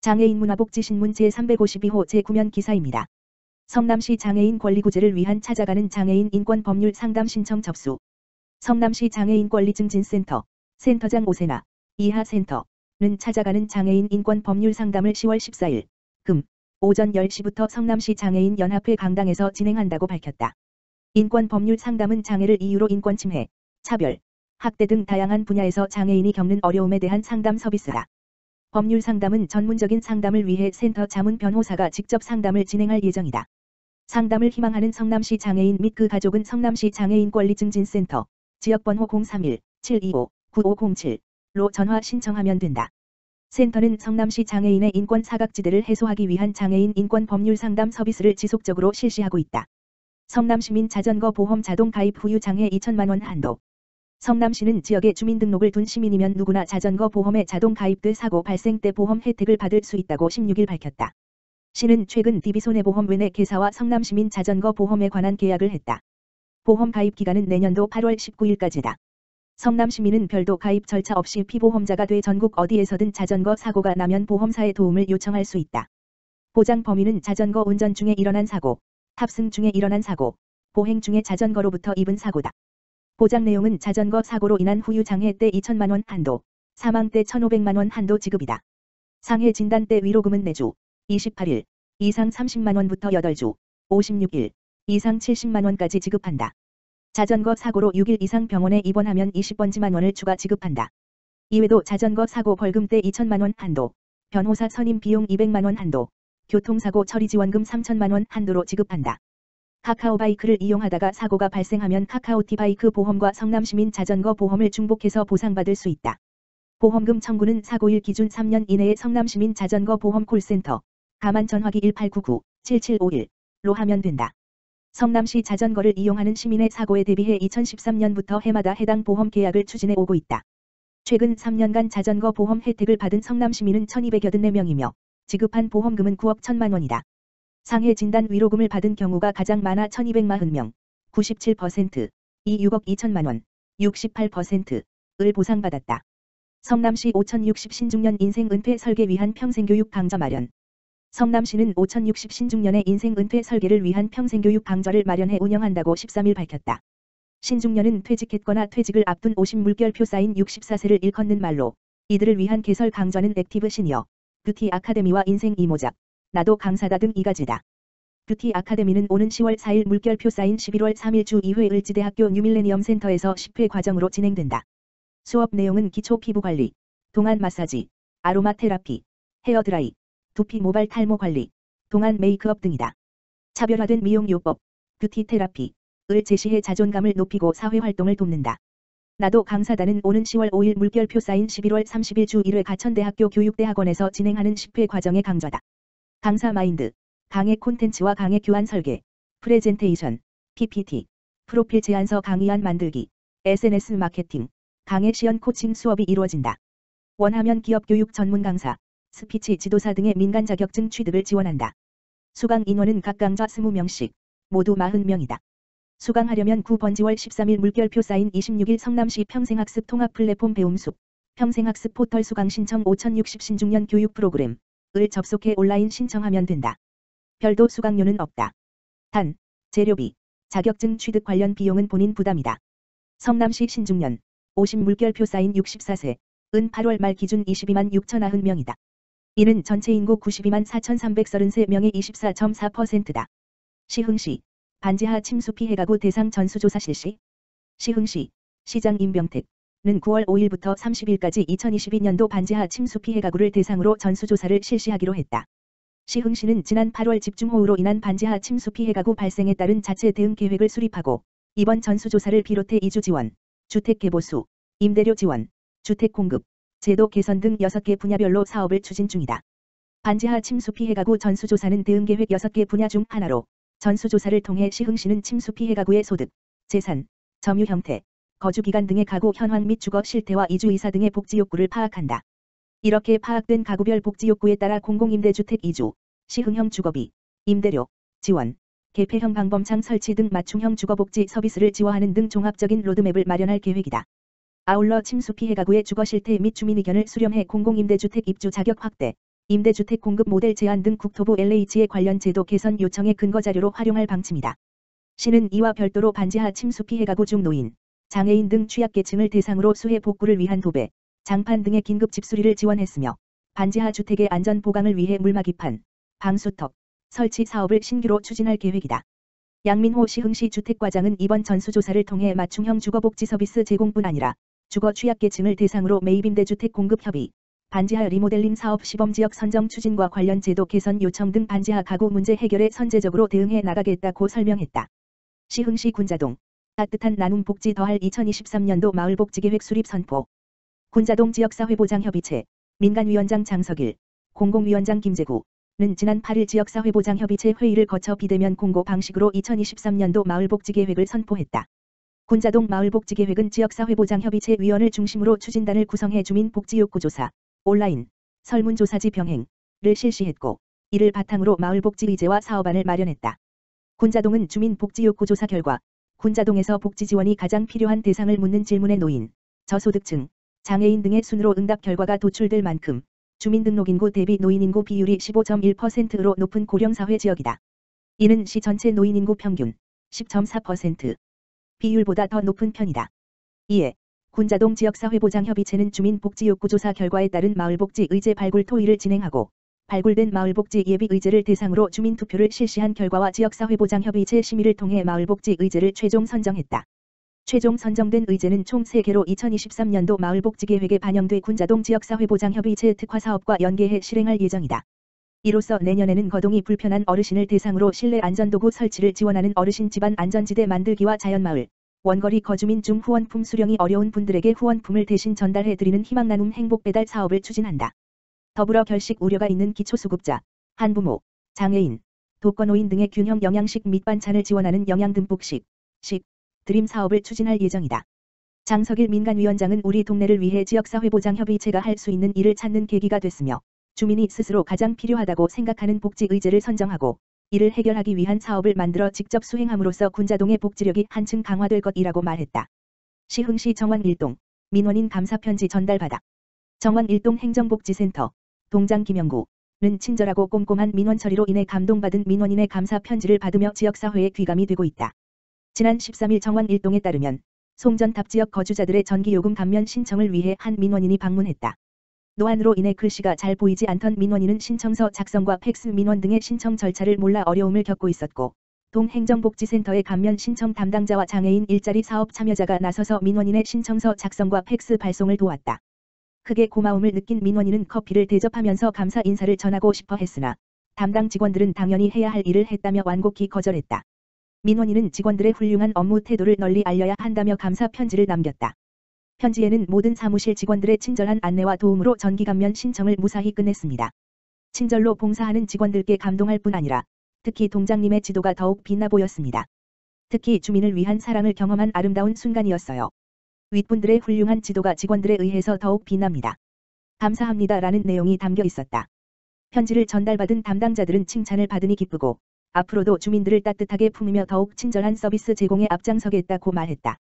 장애인 문화복지신문 제352호 제9면 기사입니다. 성남시 장애인 권리구제를 위한 찾아가는 장애인 인권 법률 상담 신청 접수. 성남시 장애인 권리증진센터, 센터장 오세나, 이하센터는 찾아가는 장애인 인권 법률 상담을 10월 14일, 금, 오전 10시부터 성남시 장애인 연합회 강당에서 진행한다고 밝혔다. 인권 법률 상담은 장애를 이유로 인권 침해, 차별, 학대 등 다양한 분야에서 장애인이 겪는 어려움에 대한 상담 서비스다. 법률 상담은 전문적인 상담을 위해 센터 자문 변호사가 직접 상담을 진행할 예정이다. 상담을 희망하는 성남시 장애인 및 그 가족은 성남시 장애인 권리증진센터, 지역번호 031-725-9507로 전화 신청하면 된다. 센터는 성남시 장애인의 인권 사각지대를 해소하기 위한 장애인 인권 법률 상담 서비스를 지속적으로 실시하고 있다. 성남시민 자전거 보험 자동 가입 후유 장해 2천만 원 한도. 성남시는 지역에 주민등록을 둔 시민이면 누구나 자전거 보험에 자동 가입돼 사고 발생 때 보험 혜택을 받을 수 있다고 16일 밝혔다. 시는 최근 DB손해보험 외내 계사와 성남시민 자전거 보험에 관한 계약을 했다. 보험 가입 기간은 내년도 8월 19일까지다. 성남시민은 별도 가입 절차 없이 피보험자가 돼 전국 어디에서든 자전거 사고가 나면 보험사에 도움을 요청할 수 있다. 보장 범위는 자전거 운전 중에 일어난 사고, 탑승 중에 일어난 사고, 보행 중에 자전거로부터 입은 사고다. 보장 내용은 자전거 사고로 인한 후유 장해 때 2천만 원 한도, 사망 때 1,500만 원 한도 지급이다. 상해 진단 때 위로금은 매주 28일 이상 30만 원부터 8주 56일 이상 70만 원까지 지급한다. 자전거 사고로 6일 이상 병원에 입원하면 20번지만 원을 추가 지급한다. 이외에도 자전거 사고 벌금 때 2천만 원 한도, 변호사 선임 비용 200만 원 한도, 교통사고 처리 지원금 3천만 원 한도로 지급한다. 카카오바이크를 이용하다가 사고가 발생하면 카카오티바이크 보험과 성남시민 자전거 보험을 중복해서 보상받을 수 있다. 보험금 청구는 사고일 기준 3년 이내에 성남시민 자전거 보험 콜센터, 가만 전화기 1899-7751로 하면 된다. 성남시 자전거를 이용하는 시민의 사고에 대비해 2013년부터 해마다 해당 보험 계약을 추진해 오고 있다. 최근 3년간 자전거 보험 혜택을 받은 성남시민은 1284명이며 지급한 보험금은 9억 1천만 원이다. 상해 진단 위로금을 받은 경우가 가장 많아 1240명, 97%, 이 6억 2천만 원, 68%을 보상받았다. 성남시 5060 신중년 인생 은퇴 설계 위한 평생교육 강좌 마련. 성남시는 5060 신중년의 인생 은퇴 설계를 위한 평생교육 강좌를 마련해 운영한다고 13일 밝혔다. 신중년은 퇴직했거나 퇴직을 앞둔 50 물결표 쌓인 64세를 일컫는 말로, 이들을 위한 개설 강좌는 액티브 시니어, 뷰티 아카데미와 인생 이모작, 나도 강사다 등 2가지다. 뷰티 아카데미는 오는 10월 4일 물결표 쌓인 11월 3일 주 2회 을지대학교 뉴밀레니엄 센터에서 10회 과정으로 진행된다. 수업 내용은 기초 피부 관리, 동안 마사지, 아로마 테라피, 헤어 드라이, 두피 모발 탈모 관리, 동안 메이크업 등이다. 차별화된 미용 요법, 뷰티 테라피를 제시해 자존감을 높이고 사회활동을 돕는다. 나도 강사다는 오는 10월 5일 물결표 쌓인 11월 30일 주 1회 가천대학교 교육대학원에서 진행하는 10회 과정의 강좌다. 강사 마인드, 강의 콘텐츠와 강의 교환 설계, 프레젠테이션, PPT, 프로필 제안서 강의안 만들기, SNS 마케팅, 강의 시연 코칭 수업이 이루어진다. 원하면 기업교육 전문 강사, 스피치 지도사 등의 민간 자격증 취득을 지원한다. 수강 인원은 각 강좌 20명씩, 모두 40명이다. 수강하려면 9번지월 13일 물결표 쌓인 26일 성남시 평생학습 통합 플랫폼 배움숲, 평생학습 포털 수강 신청 5060 신중년 교육 프로그램을 접속해 온라인 신청하면 된다. 별도 수강료는 없다. 단, 재료비, 자격증 취득 관련 비용은 본인 부담이다. 성남시 신중년, 50 물결표 쌓인 64세, 은 8월 말 기준 22만 6,090명이다. 이는 전체 인구 92만 4,333명의 24.4%다. 시흥시, 반지하 침수 피해 가구 대상 전수조사 실시. 시흥시, 시장 임병택는 9월 5일부터 30일까지 2022년도 반지하 침수 피해 가구를 대상으로 전수조사를 실시하기로 했다. 시흥시는 지난 8월 집중호우로 인한 반지하 침수 피해 가구 발생에 따른 자체 대응 계획을 수립하고 이번 전수조사를 비롯해 이주 지원, 주택 개보수, 임대료 지원, 주택 공급, 제도 개선 등 6개 분야별로 사업을 추진 중이다. 반지하 침수 피해 가구 전수조사는 대응 계획 6개 분야 중 하나로 전수조사를 통해 시흥시는 침수 피해 가구의 소득, 재산, 점유 형태, 거주기간 등의 가구 현황 및 주거 실태와 이주 이사 등의 복지 욕구를 파악한다. 이렇게 파악된 가구별 복지 욕구에 따라 공공임대주택 이주, 시흥형 주거비, 임대료, 지원, 개폐형 방범창 설치 등 맞춤형 주거복지 서비스를 지원하는 등 종합적인 로드맵을 마련할 계획이다. 아울러 침수 피해 가구의 주거 실태 및 주민 의견을 수렴해 공공임대주택 입주 자격 확대, 임대주택 공급 모델 제안 등 국토부 LH의 관련 제도 개선 요청의 근거자료로 활용할 방침이다. 시는 이와 별도로 반지하 침수 피해 가구 중 노인, 장애인 등 취약계층을 대상으로 수해 복구를 위한 도배, 장판 등의 긴급 집수리를 지원했으며 반지하 주택의 안전 보강을 위해 물막이판, 방수턱, 설치 사업을 신규로 추진할 계획이다. 양민호 시흥시 주택과장은 이번 전수조사를 통해 맞춤형 주거복지 서비스 제공뿐 아니라 주거 취약계층을 대상으로 매입임대주택 공급 협의, 반지하 리모델링 사업 시범지역 선정 추진과 관련 제도 개선 요청 등 반지하 가구 문제 해결에 선제적으로 대응해 나가겠다고 설명했다. 시흥시 군자동 따뜻한 나눔 복지 더할 2023년도 마을복지계획 수립 선포. 군자동 지역사회보장협의체 민간위원장 장석일, 공공위원장 김재구는 지난 8일 지역사회보장협의체 회의를 거쳐 비대면 공고 방식으로 2023년도 마을복지계획을 선포했다. 군자동 마을복지계획은 지역사회보장협의체 위원을 중심으로 추진단을 구성해 주민복지욕구조사, 온라인, 설문조사지 병행을 실시했고 이를 바탕으로 마을복지의제와 사업안을 마련했다. 군자동은 주민복지욕구조사 결과 군자동에서 복지지원이 가장 필요한 대상을 묻는 질문에 노인, 저소득층, 장애인 등의 순으로 응답 결과가 도출될 만큼 주민등록인구 대비 노인인구 비율이 15.1%로 높은 고령사회 지역이다. 이는 시 전체 노인인구 평균 10.4% 비율보다 더 높은 편이다. 이에 군자동 지역사회보장협의체는 주민복지욕구조사 결과에 따른 마을복지의제 발굴 토의를 진행하고 발굴된 마을복지 예비의제를 대상으로 주민투표를 실시한 결과와 지역사회보장협의체 심의를 통해 마을복지의제를 최종 선정했다. 최종 선정된 의제는 총 3개로 2023년도 마을복지계획에 반영돼 군자동 지역사회보장협의체 특화사업과 연계해 실행할 예정이다. 이로써 내년에는 거동이 불편한 어르신을 대상으로 실내 안전도구 설치를 지원하는 어르신 집안 안전지대 만들기와 자연마을, 원거리 거주민 중 후원품 수령이 어려운 분들에게 후원품을 대신 전달해드리는 희망나눔 행복배달 사업을 추진한다. 더불어 결식 우려가 있는 기초수급자, 한부모, 장애인, 독거노인 등의 균형 영양식 및 반찬을 지원하는 영양듬뿍식, 드림 사업을 추진할 예정이다. 장석일 민간위원장은 우리 동네를 위해 지역사회보장협의체가 할 수 있는 일을 찾는 계기가 됐으며 주민이 스스로 가장 필요하다고 생각하는 복지의제를 선정하고 이를 해결하기 위한 사업을 만들어 직접 수행함으로써 군자동의 복지력이 한층 강화될 것이라고 말했다. 시흥시 정원 1동 민원인 감사편지 전달받아. 정원 1동 행정복지센터 동장 김영구는 친절하고 꼼꼼한 민원 처리로 인해 감동받은 민원인의 감사 편지를 받으며 지역사회에 귀감이 되고 있다. 지난 13일 정원 1동에 따르면 송전탑 지역 거주자들의 전기요금 감면 신청을 위해 한 민원인이 방문했다. 노안으로 인해 글씨가 잘 보이지 않던 민원인은 신청서 작성과 팩스 민원 등의 신청 절차를 몰라 어려움을 겪고 있었고 동행정복지센터의 감면 신청 담당자와 장애인 일자리 사업 참여자가 나서서 민원인의 신청서 작성과 팩스 발송을 도왔다. 크게 고마움을 느낀 민원인은 커피를 대접하면서 감사 인사를 전하고 싶어 했으나 담당 직원들은 당연히 해야 할 일을 했다며 완곡히 거절했다. 민원인은 직원들의 훌륭한 업무 태도를 널리 알려야 한다며 감사 편지를 남겼다. 편지에는 모든 사무실 직원들의 친절한 안내와 도움으로 전기감면 신청을 무사히 끝냈습니다. 친절로 봉사하는 직원들께 감동할 뿐 아니라 특히 동장님의 지도가 더욱 빛나 보였습니다. 특히 주민을 위한 사랑을 경험한 아름다운 순간이었어요. 윗분들의 훌륭한 지도가 직원들에 의해서 더욱 빛납니다. 감사합니다라는 내용이 담겨 있었다. 편지를 전달받은 담당자들은 칭찬을 받으니 기쁘고 앞으로도 주민들을 따뜻하게 품으며 더욱 친절한 서비스 제공에 앞장서겠다고 말했다.